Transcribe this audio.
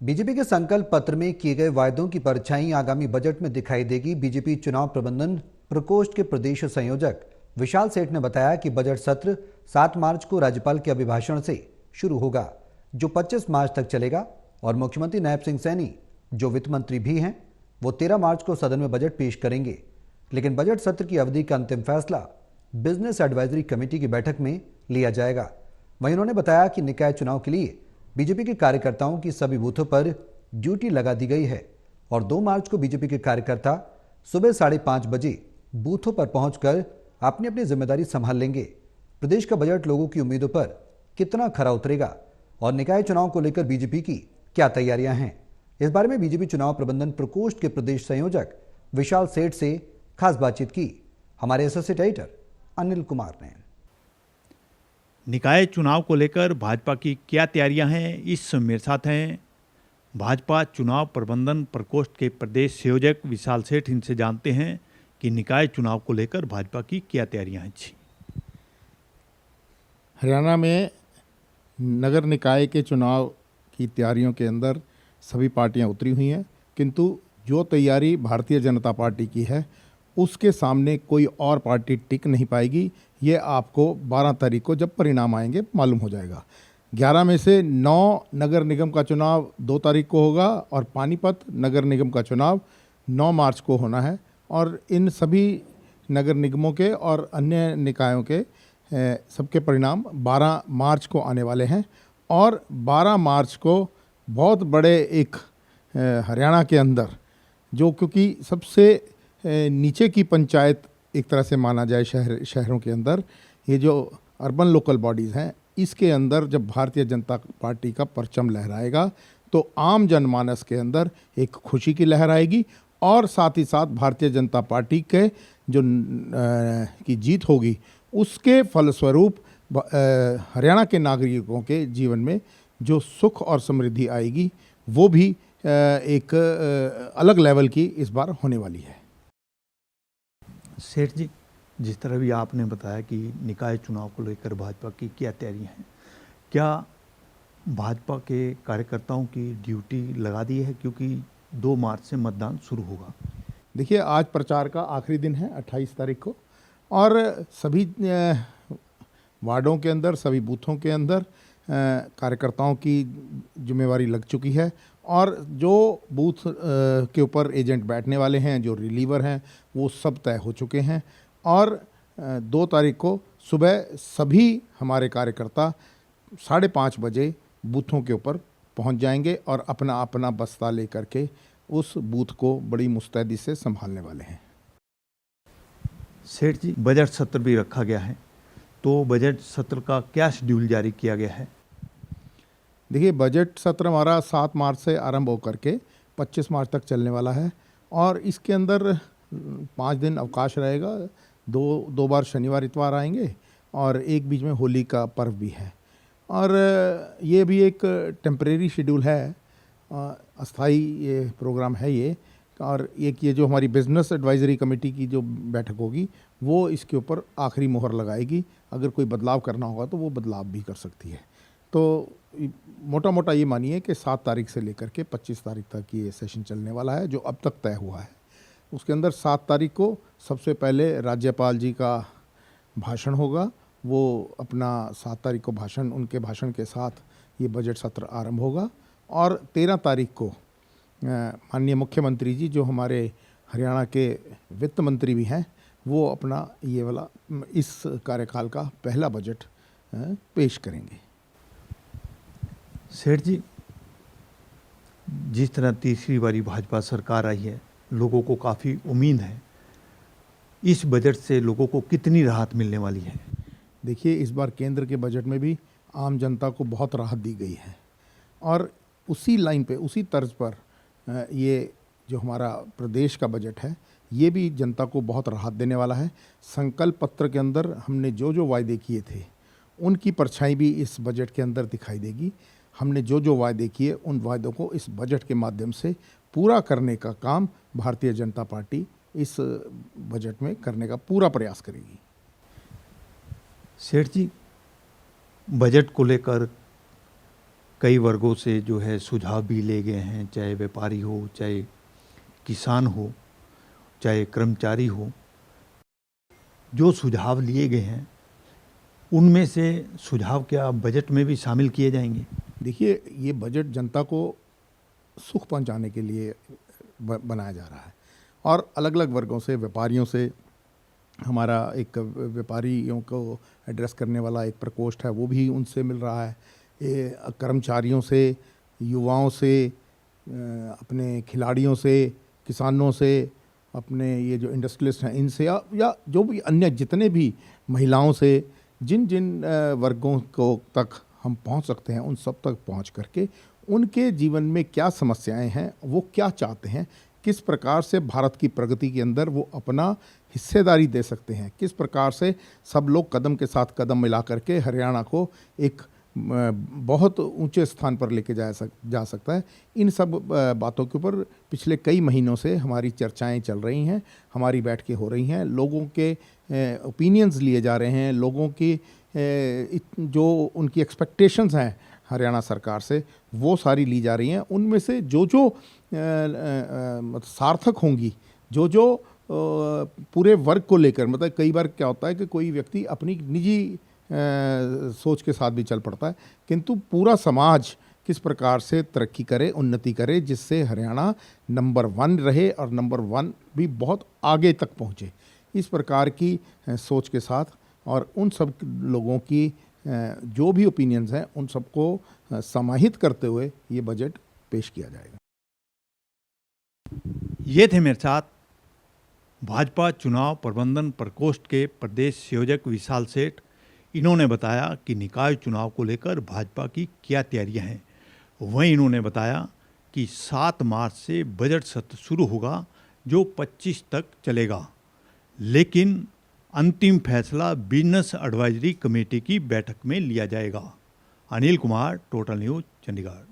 BJP के संकल्प पत्र में किए गए वायदों की परछाई आगामी बजट में दिखाई देगी। बीजेपी चुनाव प्रबंधन प्रकोष्ठ के प्रदेश संयोजक विशाल सेठ ने बताया कि बजट सत्र 7 मार्च को राज्यपाल के अभिभाषण से शुरू होगा, जो 25 मार्च तक चलेगा, और मुख्यमंत्री नायब सिंह सैनी, जो वित्त मंत्री भी हैं, वो 13 मार्च को सदन में बजट पेश करेंगे। लेकिन बजट सत्र की अवधि का अंतिम फैसला बिजनेस एडवाइजरी कमेटी की बैठक में लिया जाएगा। वहीं उन्होंने बताया कि निकाय चुनाव के लिए बीजेपी के कार्यकर्ताओं की सभी बूथों पर ड्यूटी लगा दी गई है और 2 मार्च को बीजेपी के कार्यकर्ता सुबह 5:30 बजे बूथों पर पहुंचकर अपनी अपनी जिम्मेदारी संभाल लेंगे। प्रदेश का बजट लोगों की उम्मीदों पर कितना खरा उतरेगा और निकाय चुनाव को लेकर बीजेपी की क्या तैयारियां हैं, इस बारे में बीजेपी चुनाव प्रबंधन प्रकोष्ठ के प्रदेश संयोजक विशाल सेठ से खास बातचीत की हमारे एसोसिएट एडिटर अनिल कुमार ने। निकाय चुनाव को लेकर भाजपा की क्या तैयारियां हैं, इस मेरे साथ हैं भाजपा चुनाव प्रबंधन प्रकोष्ठ के प्रदेश संयोजक विशाल सेठ। इनसे जानते हैं कि निकाय चुनाव को लेकर भाजपा की क्या तैयारियां हैं। जी, हरियाणा में नगर निकाय के चुनाव की तैयारियों के अंदर सभी पार्टियां उतरी हुई हैं, किंतु जो तैयारी भारतीय जनता पार्टी की है उसके सामने कोई और पार्टी टिक नहीं पाएगी। ये आपको 12 तारीख को जब परिणाम आएंगे मालूम हो जाएगा। 11 में से 9 नगर निगम का चुनाव 2 तारीख को होगा और पानीपत नगर निगम का चुनाव 9 मार्च को होना है। और इन सभी नगर निगमों के और अन्य निकायों के सबके परिणाम 12 मार्च को आने वाले हैं। और 12 मार्च को बहुत बड़े एक हरियाणा के अंदर, जो क्योंकि सबसे नीचे की पंचायत एक तरह से माना जाए शहरों के अंदर, ये जो अर्बन लोकल बॉडीज़ हैं, इसके अंदर जब भारतीय जनता पार्टी का परचम लहराएगा तो आम जनमानस के अंदर एक खुशी की लहर आएगी और साथ ही साथ भारतीय जनता पार्टी के जो की जीत होगी उसके फलस्वरूप हरियाणा के नागरिकों के जीवन में जो सुख और समृद्धि आएगी वो भी एक अलग लेवल की इस बार होने वाली है। सेठ जी, जिस तरह भी आपने बताया कि निकाय चुनाव को लेकर भाजपा की क्या तैयारियां हैं, क्या भाजपा के कार्यकर्ताओं की ड्यूटी लगा दी है, क्योंकि 2 मार्च से मतदान शुरू होगा? देखिए, आज प्रचार का आखिरी दिन है 28 तारीख को, और सभी वार्डों के अंदर, सभी बूथों के अंदर कार्यकर्ताओं की जिम्मेवारी लग चुकी है। और जो बूथ के ऊपर एजेंट बैठने वाले हैं, जो रिलीवर हैं, वो सब तय हो चुके हैं। और 2 तारीख को सुबह सभी हमारे कार्यकर्ता 5:30 बजे बूथों के ऊपर पहुंच जाएंगे और अपना अपना बस्ता लेकर के उस बूथ को बड़ी मुस्तैदी से संभालने वाले हैं। सेठ जी, बजट सत्र भी रखा गया है, तो बजट सत्र का क्या शेड्यूल जारी किया गया है? देखिए, बजट सत्र हमारा 7 मार्च से आरंभ होकर के 25 मार्च तक चलने वाला है और इसके अंदर 5 दिन अवकाश रहेगा। दो बार शनिवार इतवार आएंगे और एक बीच में होली का पर्व भी है। और ये भी एक टेम्परेरी शेड्यूल है, अस्थाई ये प्रोग्राम है ये। और एक ये जो हमारी बिजनेस एडवाइजरी कमेटी की जो बैठक होगी वो इसके ऊपर आखिरी मोहर लगाएगी। अगर कोई बदलाव करना होगा तो वो बदलाव भी कर सकती है। तो मोटा मोटा ये मानिए कि 7 तारीख से लेकर के 25 तारीख तक ये सेशन चलने वाला है, जो अब तक तय हुआ है। उसके अंदर 7 तारीख को सबसे पहले राज्यपाल जी का भाषण होगा। वो अपना 7 तारीख को उनके भाषण के साथ ये बजट सत्र आरंभ होगा। और 13 तारीख को माननीय मुख्यमंत्री जी, जो हमारे हरियाणा के वित्त मंत्री भी हैं, वो अपना ये वाला इस कार्यकाल का पहला बजट पेश करेंगे। सेठ जी, जिस तरह तीसरी बारी भाजपा सरकार आई है, लोगों को काफ़ी उम्मीद है, इस बजट से लोगों को कितनी राहत मिलने वाली है? देखिए, इस बार केंद्र के बजट में भी आम जनता को बहुत राहत दी गई है और उसी लाइन पे, उसी तर्ज पर ये जो हमारा प्रदेश का बजट है ये भी जनता को बहुत राहत देने वाला है। संकल्प पत्र के अंदर हमने जो जो वायदे किए थे उनकी परछाई भी इस बजट के अंदर दिखाई देगी। हमने जो जो वायदे किए उन वायदों को इस बजट के माध्यम से पूरा करने का काम भारतीय जनता पार्टी इस बजट में करने का पूरा प्रयास करेगी। सेठ जी, बजट को लेकर कई वर्गों से जो है सुझाव भी ले गए हैं, चाहे व्यापारी हो, चाहे किसान हो, चाहे कर्मचारी हो। जो सुझाव लिए गए हैं उनमें से सुझाव क्या बजट में भी शामिल किए जाएंगे? देखिए, ये बजट जनता को सुख पहुंचाने के लिए बनाया जा रहा है और अलग अलग वर्गों से, व्यापारियों से, हमारा एक व्यापारियों को एड्रेस करने वाला एक प्रकोष्ठ है वो भी उनसे मिल रहा है, ये कर्मचारियों से, युवाओं से, अपने खिलाड़ियों से, किसानों से, अपने ये जो इंडस्ट्रियलिस्ट हैं इनसे, या जो भी अन्य जितने भी महिलाओं से, जिन जिन वर्गों को तक हम पहुंच सकते हैं उन सब तक पहुंच करके उनके जीवन में क्या समस्याएं हैं, वो क्या चाहते हैं, किस प्रकार से भारत की प्रगति के अंदर वो अपना हिस्सेदारी दे सकते हैं, किस प्रकार से सब लोग कदम के साथ कदम मिला करके हरियाणा को एक बहुत ऊंचे स्थान पर लेके जा सकता है। इन सब बातों के ऊपर पिछले कई महीनों से हमारी चर्चाएं चल रही हैं, हमारी बैठकें हो रही हैं, लोगों के ओपिनियंस लिए जा रहे हैं, लोगों की जो उनकी एक्सपेक्टेशंस हैं हरियाणा सरकार से वो सारी ली जा रही हैं। उनमें से जो जो सार्थक होंगी, जो जो पूरे वर्ग को लेकर, मतलब कई बार क्या होता है कि कोई व्यक्ति अपनी निजी सोच के साथ भी चल पड़ता है, किंतु पूरा समाज किस प्रकार से तरक्की करे, उन्नति करे, जिससे हरियाणा नंबर 1 रहे और नंबर 1 भी बहुत आगे तक पहुँचे, इस प्रकार की सोच के साथ और उन सब लोगों की जो भी ओपिनियंस हैं उन सबको समाहित करते हुए ये बजट पेश किया जाएगा। ये थे मेरे साथ भाजपा चुनाव प्रबंधन प्रकोष्ठ के प्रदेश संयोजक विशाल सेठ। इन्होंने बताया कि निकाय चुनाव को लेकर भाजपा की क्या तैयारियां हैं। वहीं इन्होंने बताया कि 7 मार्च से बजट सत्र शुरू होगा जो 25 तक चलेगा, लेकिन अंतिम फैसला बिजनेस एडवाइजरी कमेटी की बैठक में लिया जाएगा। Anil Kumar, total news, Chandigarh.